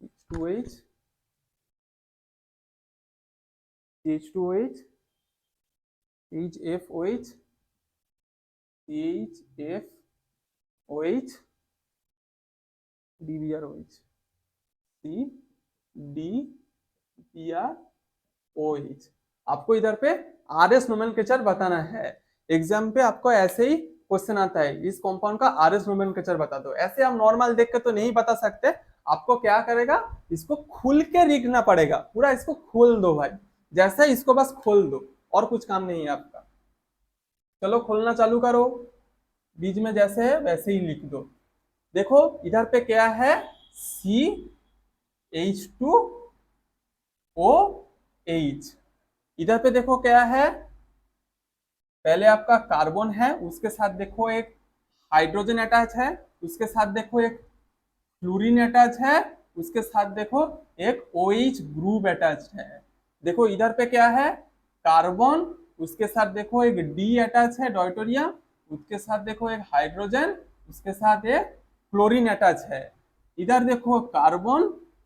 H2H CH2OH HFOH CHFOH DBROH CDBROH। आपको इधर पे RS नोमेनक्लेचर बताना है। एग्जाम पे आपको ऐसे ही क्वेश्चन आता है, इस कंपाउंड का RS नोमेनक्लेचर बता दो। ऐसे हम नॉर्मल देख के तो नहीं बता सकते, आपको क्या करेगा, इसको खुल के लिखना पड़ेगा। पूरा इसको खोल दो भाई, जैसे इसको बस खोल दो, और कुछ काम नहीं है आपका। चलो खोलना चालू करो, बीच में जैसे है वैसे ही लिख दो। देखो इधर पे क्या है, CH2OH। इधर पे देखो क्या है, पहले आपका कार्बन है, उसके साथ देखो एक हाइड्रोजन अटैच है, उसके साथ देखो एक फ्लोरीन अटैच है, उसके साथ देखो एक OH ग्रुप अटैच है। देखो इधर पे क्या है, कार्बन, उसके साथ देखो एक D अटैच है डॉयटोरियम, उसके साथ देखो एक हाइड्रोजन, उसके साथ एक क्लोरीन अटैच है। इधर देखो कार्बन,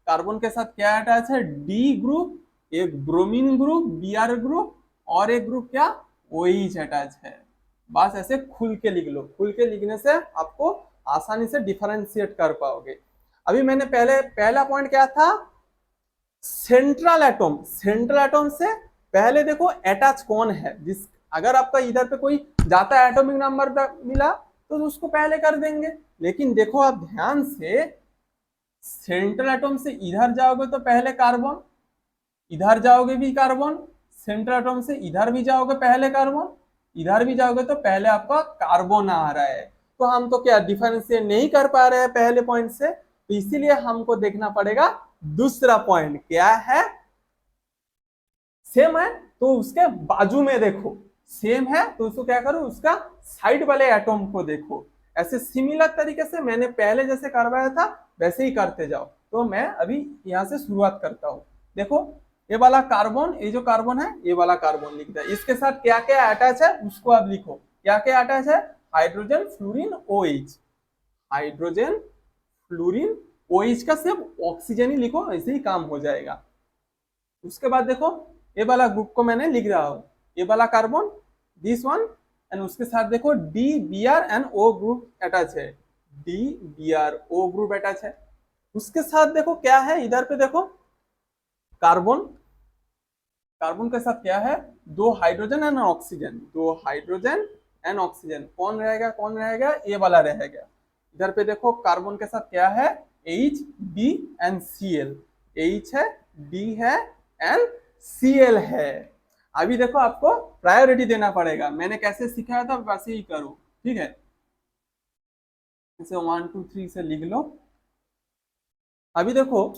कार्बन के साथ क्या अटैच है, D ग्रुप, एक ब्रोमीन ग्रुप Br ग्रुप, और एक ग्रुप क्या, OH अटैच है। बस ऐसे खुल के लिख लो, खुल के लिखने से आपको आसानी से डिफरेंशिएट कर पाओगे। अभी मैंने पहला पॉइंट क्या था, सेंट्रल एटम। सेंट्रल एटम से पहले देखो अटैच कौन है, जिस अगर आपका इधर पे कोई जाता एटॉमिक नंबर मिला तो उसको पहले कर देंगे। लेकिन देखो आप ध्यान से, सेंट्रल एटम से इधर जाओगे तो पहले कार्बन, इधर जाओगे भी कार्बन, सेंट्रल एटम से इधर भी जाओगे पहले कार्बन, इधर भी जाओगे तो पहले आपका कार्बन आ रहा है। तो हम तो क्या डिफरेंशिएट नहीं कर पा रहे हैं पहले पॉइंट से, तो इसीलिए हमको देखना पड़ेगा दूसरा पॉइंट क्या है। सेम है तो उसके बाजू में देखो, सेम है तो उसको क्या करो, उसका साइड वाले एटम को देखो। ऐसे सिमिलर तरीके से मैंने पहले जैसे करवाया था वैसे ही करते जाओ। तो मैं अभी यहां से शुरुआत करता हूं। देखो ये वाला कार्बन, ये जो कार्बन है ये वाला कार्बन लिख दिया, इसके साथ क्या क्या अटैच है उसको आप लिखो। क्या क्या अटैच है, hydrogen fluorine OH, hydrogen fluorine OH का सिर्फ ऑक्सीजन ही लिखो, ऐसे ही काम हो जाएगा। उसके बाद देखो ये वाला ग्रुप को मैंने लिख रहा हूं, ये वाला कार्बन दिस वन, एंड उसके साथ देखो DBr&O ग्रुप अटैच है, DBrO ग्रुप अटैच है। उसके साथ देखो क्या है, इधर पे देखो कार्बन, कार्बन के साथ क्या है, दो हाइड्रोजन एंड ऑक्सीजन, दो हाइड्रोजन एंड ऑक्सीजन। कौन रहेगा, कौन रहेगा, ये वाला रहेगा। इधर पे देखो कार्बन के साथ क्या है, HB&Cl, H है, D है एंड Cl है। अभी देखो आपको प्रायोरिटी देना पड़ेगा, मैंने कैसे सिखाया था वैसे ही करो, ठीक है। इसे 1 2 3 से लिख लो। अभी देखो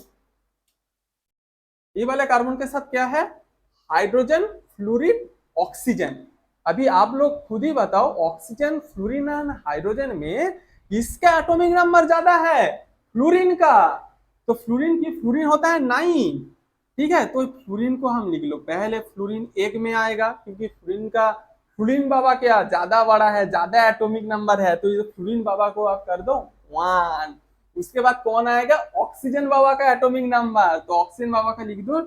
ये वाले कार्बन के साथ क्या है, हाइड्रोजन फ्लोरीन ऑक्सीजन। अभी आप लोग खुद ही बताओ, ऑक्सीजन फ्लोरीन एंड हाइड्रोजन में किसका एटॉमिक नंबर ज्यादा है, फ्लोरीन का। तो फ्लोरीन की फ्लोरीन होता है 9, ठीक है। तो फ्लोरीन को हम लिख लो पहले, फ्लोरीन एक में आएगा क्योंकि फ्लोरीन का, फ्लोरीन बाबा क्या ज्यादा बड़ा है, ज्यादा एटॉमिक नंबर है, तो ये फ्लोरीन बाबा को आप कर दो 1। उसके बाद कौन आएगा, ऑक्सीजन बाबा का एटॉमिक नंबर, तो ऑक्सीजन बाबा का लिख दो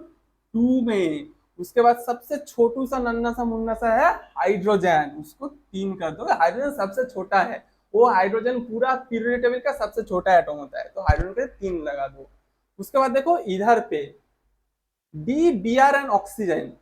2 में। उसके बाद सबसे छोटू सा नन्ना सा मुन्ना सा है हाइड्रोजन, उसको 3 कर दो। हाइड्रोजन सबसे छोटा है, वो हाइड्रोजन पूरा पीरियोडिक टेबल का सबसे छोटा एटॉम होता है, तो हाइड्रोजन पे 3 लगा दो। उसके बाद देखो इधर पे DBr एंड ऑक्सीजन,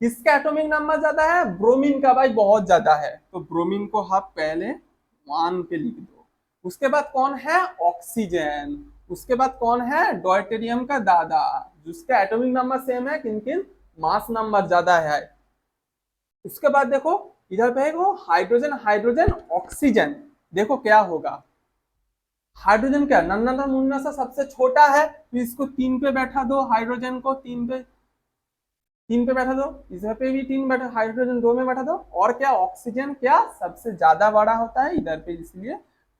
किसका एटॉमिक नंबर ज्यादा है, ब्रोमीन का भाई बहुत ज्यादा है, तो ब्रोमीन को आप पहले 1 पे लिख दो। उसके बाद कौन है, ऑक्सीजन। उसके बाद कौन है, डॉयटेरियम का दादा, जिसका एटॉमिक नंबर सेम है किन मास नंबर ज्यादा है। उसके बाद देखो इधर पे है वो हाइड्रोजन, हाइड्रोजन ऑक्सीजन। देखो क्या होगा, हाइड्रोजन क्या नन्ना सा मुन्ना सा सबसे छोटा है, तो इसको 3 पे बैठा दो, हाइड्रोजन को 3 पे बैठा दो, इधर पे भी 3 बैठा, हाइड्रोजन 2 में बैठा दो। और क्या, ऑक्सीजन क्या सबसे ज्यादा बड़ा होता है इधर पे, इसलिए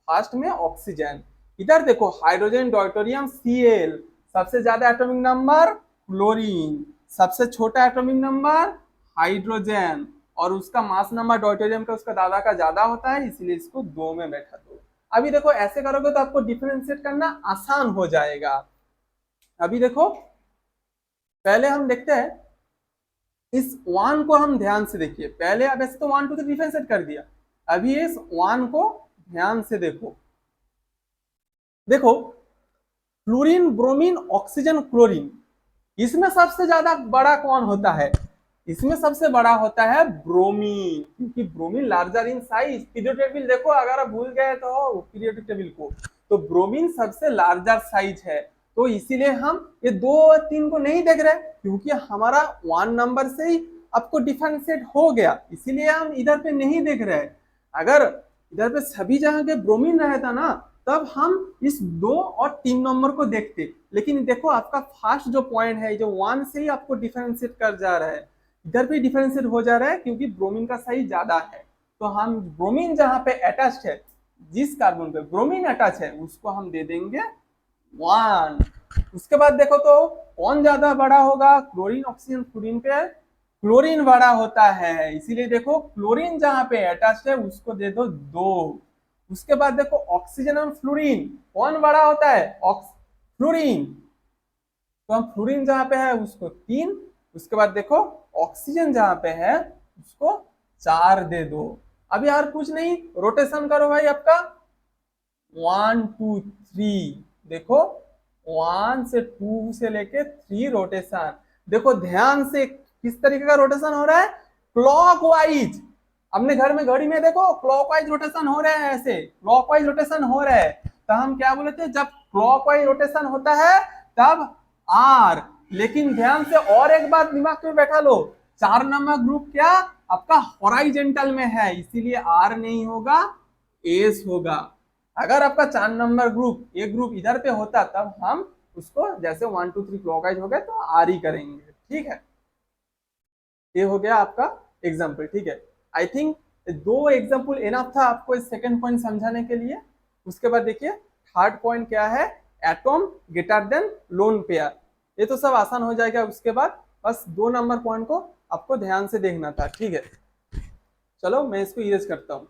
फर्स्ट में ऑक्सीजन। इधर देखो हाइड्रोजन डॉयटोरियम Cl, सबसे ज्यादा एटॉमिक नंबर क्लोरीन, सबसे छोटा एटॉमिक नंबर हाइड्रोजन, और उसका मास नंबर डॉयटोरियम का उसका दादा का ज्यादा होता है, इसलिए इसको 2 में बैठा दो। अभी देखो ऐसे करोगे तो आपको डिफरेंशिएट करना आसान हो जाएगा। अभी देखो पहले हम देखते हैं इस 1 को, हम ध्यान से देखिए, पहले अब ऐसे तो 1 2 3 डिफरेंशिएट कर दिया, अभी इस वन को ध्यान से देखो, देखो फ्लोरीन, ब्रोमीन, ऑक्सीजन, क्लोरीन, इसमें सबसे ज्यादा बड़ा कौन होता है? इसमें सबसे बड़ा होता है ब्रोमीन, क्योंकि bromine larger in size. Periodic table देखो, अगर आप भूल गए तो पीरियोडिक टेबल को, तो ब्रोमीन सबसे लार्जर साइज है। तो इसीलिए हम ये 2 और 3 को नहीं देख रहे, क्योंकि हमारा 1 नंबर से ही आपको डिफरेंशिएट हो गया, इसीलिए हम इधर पे नहीं देख रहे। अगर इधर पे सभी जगह के ब्रोमीन रहता ना, तब हम इस 2 और 3 नंबर को देखते। लेकिन देखो आपका फर्स्ट जो पॉइंट है, जो 1 से ही आपको डिफरेंशिएट कर जा रहा है, इधर पे डिफरेंशिएट हो जा रहा है, क्योंकि ब्रोमीन का साइज ज्यादा है। तो हम ब्रोमीन जहां पे अटैच्ड है, जिस कार्बन पे ब्रोमीन अटैच है, उसको हम दे देंगे 1। उसके बाद देखो तो कौन ज्यादा बड़ा होगा? क्लोरीन, ऑक्सीजन, फ्लोरीन पे क्लोरीन बड़ा होता है, इसीलिए देखो क्लोरीन जहां पे अटैच्ड है उसको दे दो 2। उसके बाद देखो ऑक्सीजन और फ्लोरीन, कौन बड़ा होता है? फ्लोरीन, तो हम फ्लोरीन जहां पे है उसको 3। उसके बाद देखो ऑक्सीजन जहां पे है उसको 4 दे दो। अब यार कुछ नहीं, रोटेशन करो भाई आपका 1 2 3, देखो 1 से 2 से लेके 3 रोटेशन। देखो ध्यान से किस तरीके का रोटेशन हो रहा है? क्लॉकवाइज। अपने घर में घड़ी में देखो क्लॉकवाइज रोटेशन हो रहे हैं, ऐसे क्लॉकवाइज रोटेशन हो रहा है। तो हम क्या बोले थे, जब क्लॉकवाइज रोटेशन होता है तब आर। लेकिन ध्यान से और एक बात दिमाग में बैठा लो, 4 नंबर ग्रुप क्या आपका हॉराइजेंटल में है, इसीलिए आर नहीं होगा, एस होगा। अगर आपका 4 नंबर ग्रुप, एक ग्रुप इधर पे होता, तब हम उसको जैसे 1 2 3 क्लॉकवाइज हो गए तो आर ही करेंगे। ठीक है, ये हो गया आपका एग्जाम्पल। ठीक है, आई थिंक 2 एग्जाम्पल इनफ था आपको इस सेकंड पॉइंट समझाने के लिए। उसके बाद देखिए थर्ड पॉइंट क्या है, atom greater than lone pair. ये तो सब आसान हो जाएगा। उसके बाद बस 2 नंबर पॉइंट को आपको ध्यान से देखना था। ठीक है, चलो मैं इसको इरेज करता हूं।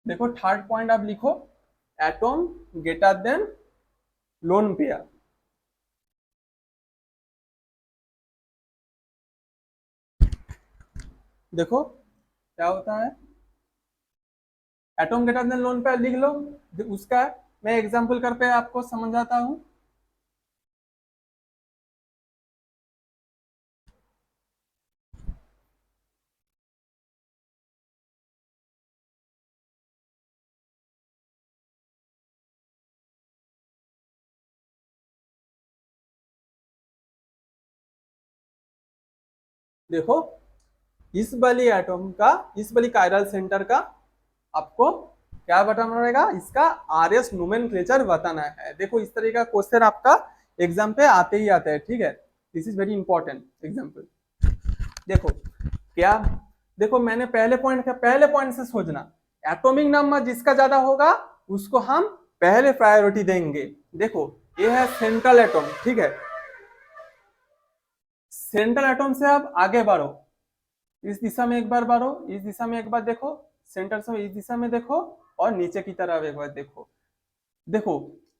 देखो थर्ड पॉइंट आप लिखो, atom greater than lone pair. देखो क्या होता है, atom greater than lone pair लिख लो। उसका मैं एग्जांपल करके आपको समझाता हूं। देखो इस वाली एटॉम का, इस वाली कायरल सेंटर का आपको क्या बताना रहेगा, इसका आरएस नोमेनक्लेचर बताना है। देखो इस तरह का क्वेश्चन आपका एग्जाम पे आते ही आते हैं। ठीक है, this is very important example. देखो क्या, देखो मैंने पहले पॉइंट से सोचना, एटॉमिक नंबर जिसका ज्यादा होगा उसको हम पहले प्रायोरिटी देंगे। देखो ये है सेंट्रल एटॉम। ठीक है, सेंट्रल एटॉम से आप आगे बढ़ो, इस दिशा में एक बार बढ़ो, इस दिशा में एक बार देखो, सेंटर से इस दिशा में देखो, और नीचे की तरफ एक बार देखो। देखो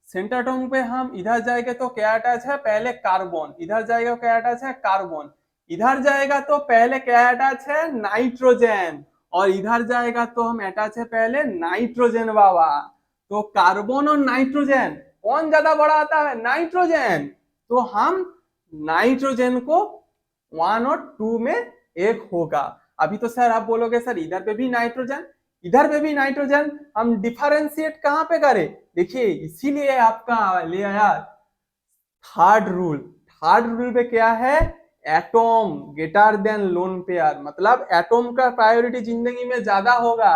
सेंटर एटॉम पे हम इधर जाएंगे तो क्या अटैच है, पहले कार्बन। इधर जाएगा क्या अटैच है, कार्बन। इधर जाएगा तो पहले क्या अटैच है, नाइट्रोजन। और इधर जाएगा तो हम अटैच है पहले नाइट्रोजन बाबा। तो कार्बन और नाइट्रोजन कौन ज्यादा बड़ा आता है, नाइट्रोजन। तो हम नाइट्रोजन को 1 और 2 में एक होगा। अभी तो सर आप बोलोगे सर इधर पे भी नाइट्रोजन, इधर पे भी नाइट्रोजन, हम डिफरेंशिएट कहां पे करें? देखिए इसीलिए आपका ले आया थर्ड रूल। थर्ड रूल पे क्या है, atom greater than lone pair, मतलब एटॉम का प्रायोरिटी जिंदगी में ज्यादा होगा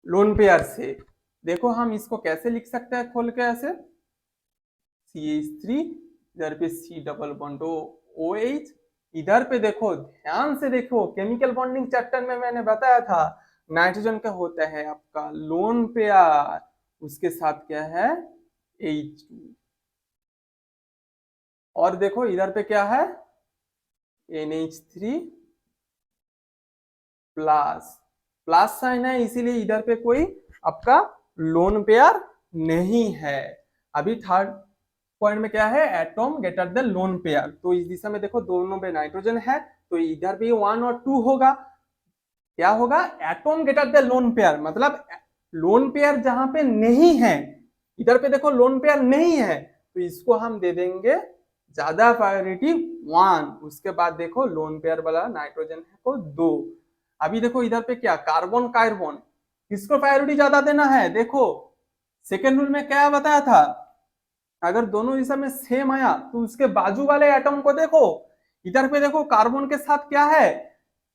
लोन पेयर से। देखो हम इसको कैसे लिख सकते हैं खोल के, ऐसे CH3, इधर पे C डबल बॉन्ड OH। इधर पे देखो ध्यान से देखो, केमिकल बॉन्डिंग चैप्टर में मैंने बताया था नाइट्रोजन का होता है आपका लोन पेयर, उसके साथ क्या है H2। और देखो इधर पे क्या है NH3 प्लस, प्लस साइन है इसीलिए इधर पे कोई आपका लोन पेयर नहीं है। अभी थर्ड पॉइंट में क्या है, atom greater than lone pair, तो इस दिशा में देखो दोनों में नाइट्रोजन है तो इधर भी 1 और 2 होगा। क्या होगा, atom greater than lone pair, मतलब लोन पेयर जहां पे नहीं है, इधर पे देखो लोन पेयर नहीं है तो इसको हम दे देंगे ज्यादा प्रायोरिटी 1, उसके बाद देखो लोन पेयर वाला नाइट्रोजन को 2। अभी देखो इधर पे क्या, कार्बन कार्बन, किसको प्रायोरिटी ज्यादा देना है, देखो सेकेंड रूल में क्या बताया था, अगर दोनों दिशा में सेम आया तो उसके बाजू वाले एटम को देखो, इधर पे देखो कार्बन के साथ क्या है,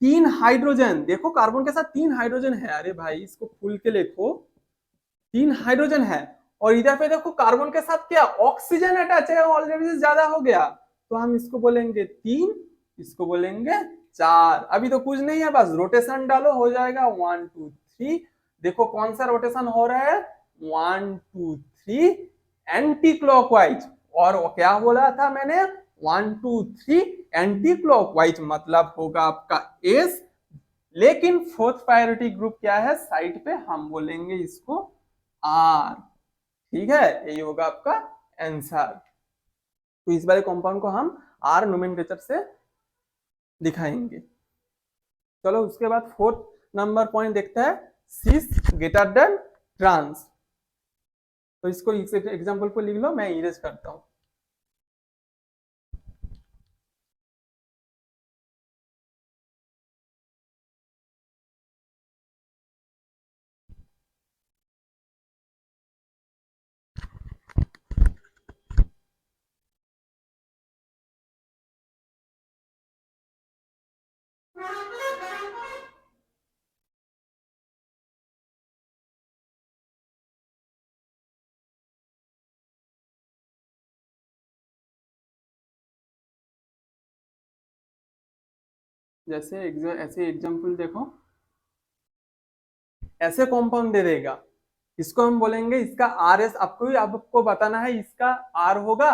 3 हाइड्रोजन, देखो कार्बन के साथ 3 हाइड्रोजन है, अरे भाई इसको खुल के देखो 3 हाइड्रोजन है, और इधर पे देखो कार्बन के साथ क्या, ऑक्सीजन अटैच है, ऑलरेडी ज्यादा हो गया, तो हम इसको बोलेंगे 3, इसको बोलेंगे 4। अभी तो कुछ नहीं है, बस रोटेशन डालो हो जाएगा 1 2 3। देखो कौन सा रोटेशन हो रहा है, 1 2 3 एंटी क्लॉकवाइज, और क्या बोला था मैंने, 1 2 3 एंटी क्लॉकवाइज, मतलब होगा आपका एस। लेकिन फोर्थ प्रायोरिटी ग्रुप क्या है साइड पे, हम बोलेंगे इसको आर। ठीक है, यही होगा आपका आंसर। तो इस वाले कंपाउंड को हम आर नोमेनक्लेचर से दिखाएंगे। चलो उसके बाद फोर्थ नंबर पॉइंट देखते हैं, सिस ग्रेटर देन ट्रांस। तो इसको एग्जांपल को लिख लो, मैं इरेज करता हूं। जैसे ऐसे एग्जांपल देखो, ऐसे कंपाउंड दे देगा, इसको हम बोलेंगे इसका आर एस, आपको बताना है इसका आर होगा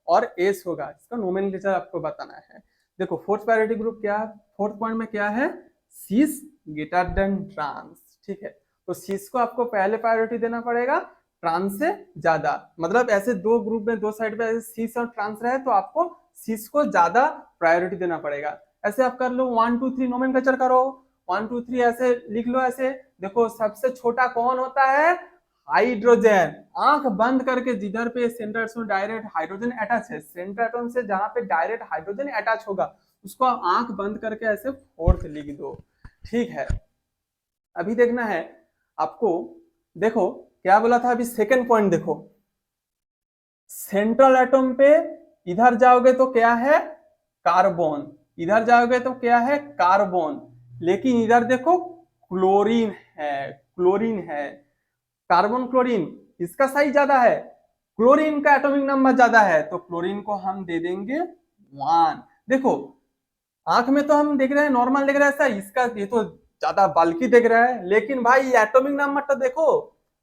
और एस होगा, इसका नोमेनक्लेचर आपको बताना है। देखो फोर्थ प्रायोरिटी ग्रुप क्या है, फोर्थ पॉइंट में क्या है, सिस ग्रेटर देन ट्रांस। ठीक है, तो सिस को आपको पहले प्रायोरिटी देना पड़ेगा ट्रांस से ज्यादा, मतलब ऐसे दो ग्रुप में दो साइड पे ऐसे सिस और ट्रांस रहे तो आपको सिस को ज्यादा प्रायोरिटी देना पड़ेगा। ऐसे आप कर लो 1 2 3 नोमेनक्लेचर करो, 1 2 3 ऐसे लिख लो। ऐसे देखो सबसे छोटा कौन होता है, हाइड्रोजन। आंख बंद करके जिधर पे centre atom direct hydrogen attach है, सेंटर एटम से जहां पे डायरेक्ट हाइड्रोजन अटैच होगा उसको आंख बंद करके ऐसे फोर्थ लिख दो। ठीक है, अभी देखना है आपको, देखो क्या बोला था अभी, सेकेंड पॉइंट देखो, सेंट्रल एटम पे इधर जाओगे तो क्या है, कार्बन, इधर जाओगे तो क्या है, कार्बन, लेकिन इधर देखो क्लोरीन है, क्लोरीन है, कार्बन क्लोरीन, इसका साइज ज्यादा है, क्लोरीन का एटॉमिक नंबर ज्यादा है, तो क्लोरीन को हम दे देंगे 1। देखो आंख में तो हम देख रहे हैं नॉर्मल देख रहे हैं ऐसा, इसका ये तो ज्यादा बल्कि देख रहा है, लेकिन भाई एटॉमिक नंबर तो देखो।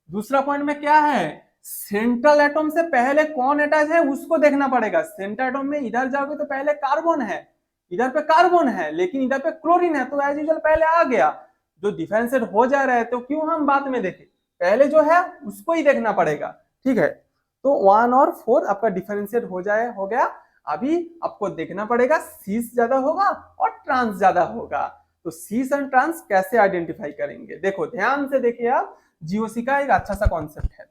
दूसरा पॉइंट में क्या है, सेंट्रल एटम से पहले कौन अटैच है उसको देखना पड़ेगा। सेंट्रल एटम में इधर जाओगे तो पहले कार्बन है, इधर पे कार्बन है, लेकिन इधर पे क्लोरीन है, तो एज यूजुअल पहले आ गया। जो डिफरेंशिएट हो जा रहा है तो क्यों हम बाद में देखें, पहले जो है उसको ही देखना पड़ेगा। ठीक है, तो 1 और 4 आपका डिफरेंशिएट हो गया। अभी आपको देखना पड़ेगा सीस ज्यादा होगा और ट्रांस ज्यादा होगा, तो सीस एंड ट्रांस कैसे आइडेंटिफाई करेंगे, देखो ध्यान से देखिए आप, जीओसी का एक अच्छा सा कॉन्सेप्ट है।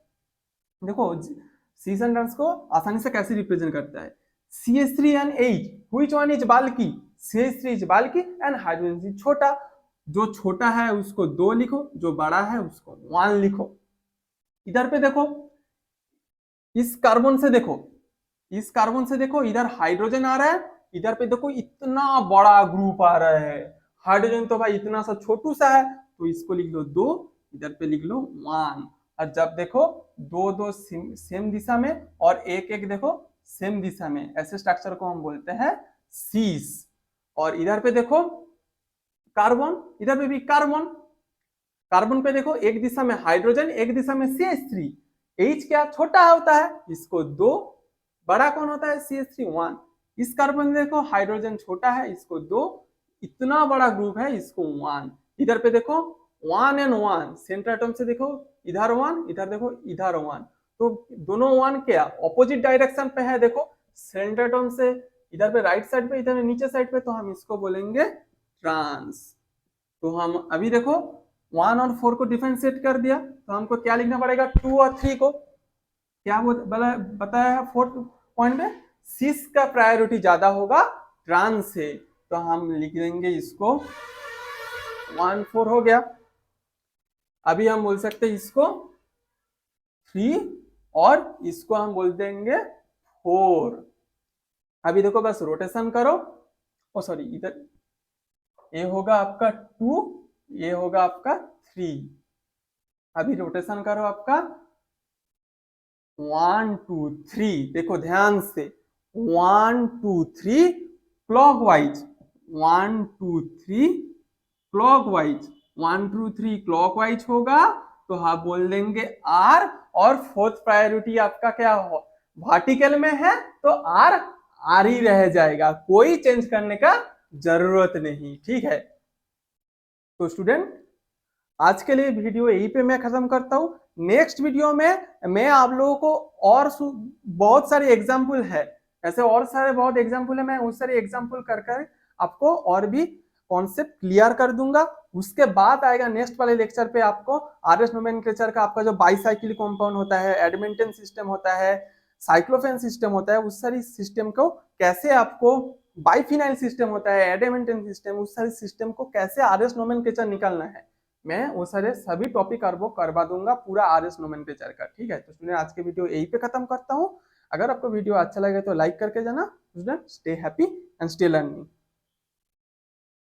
देखो सीस एंड ट्रांस को आसानी से कैसे रिप्रेजेंट करता है, CH3 and H, which one is bulky? CH3 is bulky and hydrogen is छोटा। जो छोटा है उसको 2 लिखो, जो बड़ा है उसको 1 लिखो। इधर पे देखो, इस कार्बन से देखो, इस कार्बन से देखो, इधर हाइड्रोजन आ रहा है, इधर पे देखो इतना बड़ा ग्रुप आ रहा है, हाइड्रोजन तो भाई इतना सा छोटू सा है, तो इसको लिख लो 2, इधर पे लिख लो 1। और जब देखो दो दो सेम दिशा में और एक एक देखो सेम दिशा में, ऐसे स्ट्रक्चर को हम बोलते हैं सीस। और इधर पे देखो कार्बन, इधर पे भी कार्बन, कार्बन पे देखो एक दिशा में हाइड्रोजन एक दिशा में CH3। H क्या छोटा होता है, इसको 2, बड़ा कौन होता है CH3 1, इस कार्बन देखो हाइड्रोजन छोटा है, इसको 2, इतना बड़ा ग्रुप है, इसको 1। इधर पे देखो 1 एंड 1, सेंटर एटम से देखो इधर 1, इधर देखो इधर 1, तो दोनों 1 क्या ऑपोजिट डायरेक्शन पे है। देखो सेंटर एटम से इधर पे राइट साइड पे, इधर नीचे साइड पे, तो हम इसको बोलेंगे ट्रांस। तो हम अभी देखो 1 और 4 को डिफरेंशिएट कर दिया, तो हमको क्या लिखना पड़ेगा, 2 और 3 को क्या बताया है 4th पॉइंट में, सिस का प्रायोरिटी ज्यादा होगा ट्रांस से, तो हम लिख देंगे इसको 1 4 हो गया। अभी हम बोल सकते हैं इसको 3 और इसको हम बोल देंगे 4। अभी देखो बस रोटेशन करो, ओ सॉरी इधर ये होगा आपका 2, ये होगा आपका 3। अभी रोटेशन करो आपका 1 2 3, देखो ध्यान से 1 2 3 क्लॉकवाइज, 1 2 3 क्लॉकवाइज, 1 2 3 क्लॉकवाइज होगा, तो हम बोल देंगे आर। और 4th प्रायोरिटी आपका क्या हो, वर्टिकल में है, तो आर आर ही रह जाएगा, कोई चेंज करने का जरूरत नहीं। ठीक है, तो स्टूडेंट आज के लिए वीडियो यहीं पे मैं खत्म करता हूँ। नेक्स्ट वीडियो में मैं आप लोगों को और बहुत सारे एग्जाम्पल है, ऐसे और सारे बहुत एग्जाम्पल है, मैं उस सारे एग्जाम्पल कर आपको और भी कॉन्सेप्ट क्लियर कर दूंगा। उसके बाद आएगा नेक्स्ट वाले लेक्चर पे आपको आरएस नोमेनक्लेचर का आपका जो बाईसाइकिल कंपाउंड होता है, एडमिंटन सिस्टम होता है, साइक्लोफेन सिस्टम होता है, उस सारी सिस्टम को कैसे आपको, बाइफिनाइल सिस्टम होता है, एडमिंटन सिस्टम, उस सारी सिस्टम को कैसे आरएस नोमेनक्लेचर निकालना है, मैं वो सारे सभी टॉपिक वो करवा दूंगा पूरा आरएस नोमेनक्लेचर का। ठीक है, तो स्टूडेंट आज के वीडियो यहीं पे खत्म करता हूँ। अगर आपको वीडियो अच्छा लगे तो लाइक करके जाना। Student stay happy and stay learning.